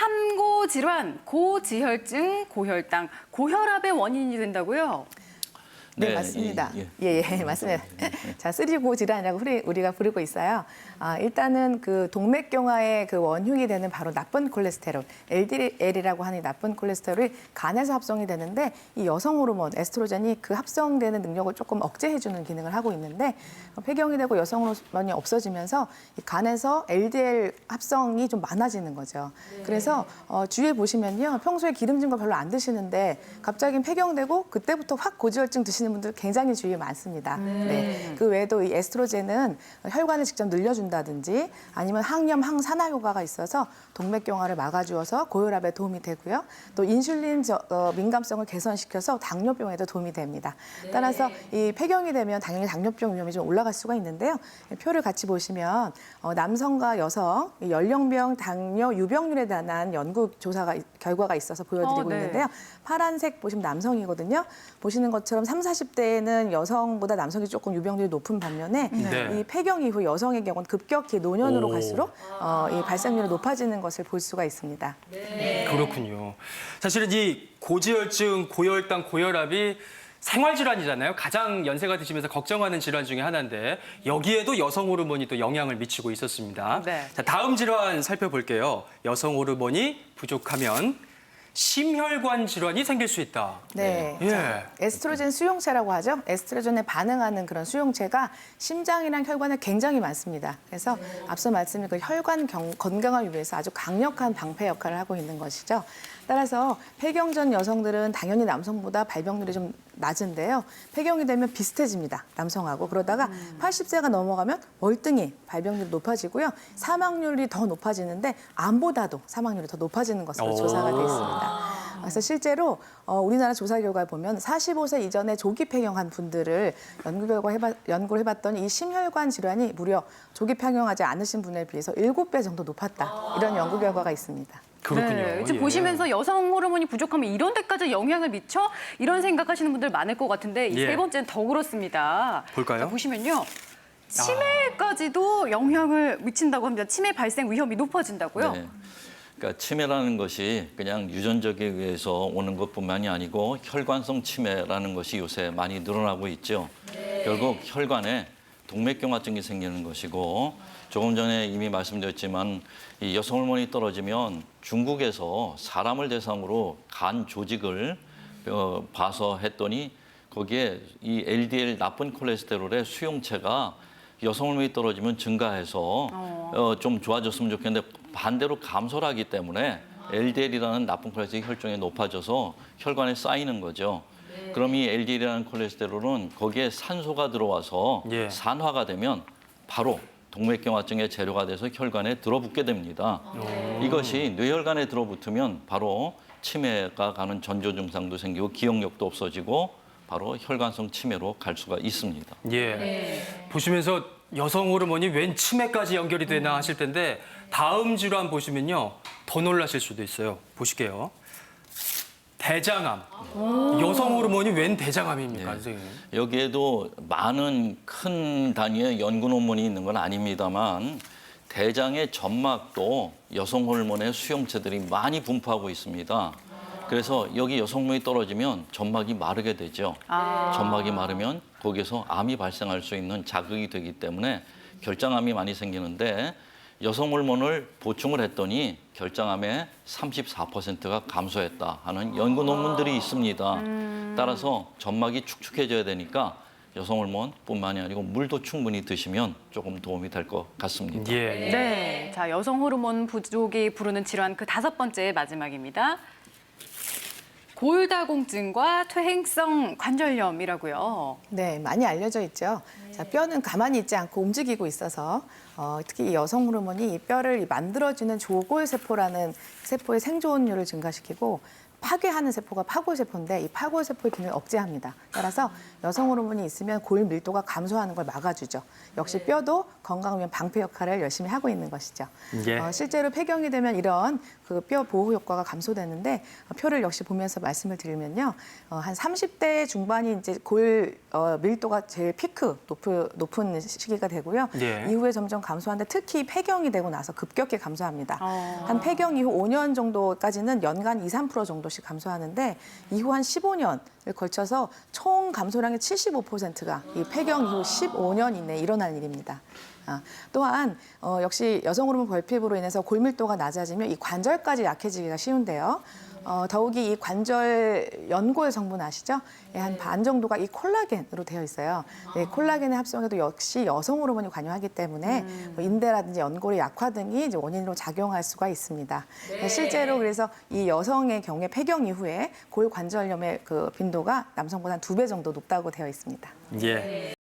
삼고 질환, 고지혈증, 고혈당, 고혈압의 원인이 된다고요? 네, 맞습니다. 맞습니다. 자, 쓰리고 질환이라고 우리가 부르고 있어요. 일단은 그 동맥경화의 그 원흉이 되는 바로 나쁜 콜레스테롤, LDL이라고 하는 나쁜 콜레스테롤이 간에서 합성이 되는데 이 여성 호르몬 에스트로겐이 그 합성되는 능력을 조금 억제해주는 기능을 하고 있는데 폐경이 되고 여성 호르몬이 없어지면서 이 간에서 LDL 합성이 좀 많아지는 거죠. 그래서 주위에 보시면요, 평소에 기름진 거 별로 안 드시는데 갑자기 폐경되고 그때부터 확 고지혈증 드시는 분들 굉장히 주위에 많습니다. 네. 그 외에도 이 에스트로겐은 혈관을 직접 늘려준다든지 아니면 항염, 항산화 효과가 있어서 동맥경화를 막아주어서 고혈압에 도움이 되고요. 또 인슐린 민감성을 개선시켜서 당뇨병에도 도움이 됩니다. 따라서 이 폐경이 되면 당연히 당뇨병 위험이 좀 올라갈 수가 있는데요. 표를 같이 보시면 남성과 여성 연령별 당뇨 유병률에 대한 연구 결과가 있어서 보여드리고 있는데요. 파란색 보시면 남성이거든요. 보시는 것처럼 30, 40대에는 여성보다 남성이 조금 유병률이 높은 반면에 이 폐경 이후 여성의 경우는 급격히 노년으로 갈수록 이 발생률이 높아지는 것을 볼 수가 있습니다. 그렇군요. 사실은 이 고지혈증, 고혈당, 고혈압이 생활질환이잖아요. 가장 연세가 드시면서 걱정하는 질환 중에 하나인데 여기에도 여성 호르몬이 또 영향을 미치고 있었습니다. 자, 다음 질환 살펴볼게요. 여성 호르몬이 부족하면 심혈관 질환이 생길 수 있다. 네. 자, 에스트로겐 수용체라고 하죠. 에스트로겐에 반응하는 그런 수용체가 심장이랑 혈관에 굉장히 많습니다. 그래서 앞서 말씀드린 그 혈관 건강을 위해서 아주 강력한 방패 역할을 하고 있는 것이죠. 따라서 폐경 전 여성들은 당연히 남성보다 발병률이 좀 낮은데요. 폐경이 되면 비슷해집니다. 남성하고. 그러다가 80세가 넘어가면 월등히 발병률이 높아지고요. 사망률이 더 높아지는데 암보다도 사망률이 더 높아지는 것으로 조사가 돼 있습니다. 그래서 실제로 우리나라 조사 결과를 보면 45세 이전에 조기 폐경한 분들을 연구를 해봤더니 이 심혈관 질환이 무려 조기 폐경하지 않으신 분에 비해서 7배 정도 높았다. 이런 연구 결과가 있습니다. 그렇군요. 네, 지금 보시면서 여성 호르몬이 부족하면 이런 데까지 영향을 미쳐? 이런 생각하시는 분들 많을 것 같은데 이 세 번째는 더 그렇습니다. 볼까요? 자, 보시면요. 치매까지도 영향을 미친다고 합니다. 치매 발생 위험이 높아진다고요? 네. 그러니까 치매라는 것이 그냥 유전적에 의해서 오는 것뿐만이 아니고 혈관성 치매라는 것이 요새 많이 늘어나고 있죠. 결국 혈관에 동맥경화증이 생기는 것이고 조금 전에 이미 말씀드렸지만 이 여성 호르몬이 떨어지면 중국에서 사람을 대상으로 간 조직을 봐서 했더니 거기에 이 LDL 나쁜 콜레스테롤의 수용체가 여성 호르몬이 떨어지면 증가해서 좀 좋아졌으면 좋겠는데 반대로 감소를 하기 때문에 LDL이라는 나쁜 콜레스테롤이 혈중에 높아져서 혈관에 쌓이는 거죠. 그럼 이 LDL이라는 콜레스테롤은 거기에 산소가 들어와서 산화가 되면 바로 동맥경화증의 재료가 돼서 혈관에 들어붙게 됩니다. 이것이 뇌혈관에 들어붙으면 바로 치매가 가는 전조 증상도 생기고 기억력도 없어지고 바로 혈관성 치매로 갈 수가 있습니다. 보시면서 여성 호르몬이 웬 치매까지 연결이 되나 하실 텐데 다음 질환 보시면요. 더 놀라실 수도 있어요. 보실게요. 대장암. 여성 호르몬이 웬 대장암입니까, 선생님? 여기에도 많은 큰 단위의 연구 논문이 있는 건 아닙니다만 대장의 점막도 여성 호르몬의 수용체들이 많이 분포하고 있습니다. 그래서 여기 여성 호르몬이 떨어지면 점막이 마르게 되죠. 점막이 마르면 거기에서 암이 발생할 수 있는 자극이 되기 때문에 결장암이 많이 생기는데 여성 호르몬을 보충을 했더니 결장암의 34%가 감소했다 하는 연구 논문들이 있습니다. 따라서 점막이 축축해져야 되니까 여성 호르몬뿐만이 아니고 물도 충분히 드시면 조금 도움이 될 것 같습니다. 네, 자 여성 호르몬 부족이 부르는 질환 그 5번째 마지막입니다. 골다공증과 퇴행성 관절염이라고요. 네, 많이 알려져 있죠. 자, 뼈는 가만히 있지 않고 움직이고 있어서 특히 이 여성 호르몬이 이 뼈를 만들어주는 조골세포라는 세포의 생존율을 증가시키고 파괴하는 세포가 파골세포인데 이 파골세포의 기능을 억제합니다. 따라서 여성 호르몬이 있으면 골 밀도가 감소하는 걸 막아주죠. 역시 뼈도 건강을 위한 방패 역할을 열심히 하고 있는 것이죠. 예. 실제로 폐경이 되면 이런 그 뼈 보호 효과가 감소되는데 표를 역시 보면서 말씀을 드리면요. 한 30대 중반이 이제 골 밀도가 제일 피크 높은 시기가 되고요. 예. 이후에 점점 감소하는데 특히 폐경이 되고 나서 급격히 감소합니다. 한 폐경 이후 5년 정도까지는 연간 2, 3% 정도씩 감소하는데 이후 한 15년을 걸쳐서 총 감소량의 75%가 이 폐경 이후 15년 이내에 일어날 일입니다. 또한 역시 여성 호르몬 결핍으로 인해서 골밀도가 낮아지면 이 관절까지 약해지기가 쉬운데요. 더욱이 이 관절 연골 성분 아시죠? 한 반 정도가 이 콜라겐으로 되어 있어요. 콜라겐의 합성에도 역시 여성 호르몬이 관여하기 때문에 인대라든지 연골의 약화 등이 이제 원인으로 작용할 수가 있습니다. 실제로 그래서 이 여성의 경우에 폐경 이후에 골 관절염의 그 빈도가 남성보다 한 2배 정도 높다고 되어 있습니다. 예.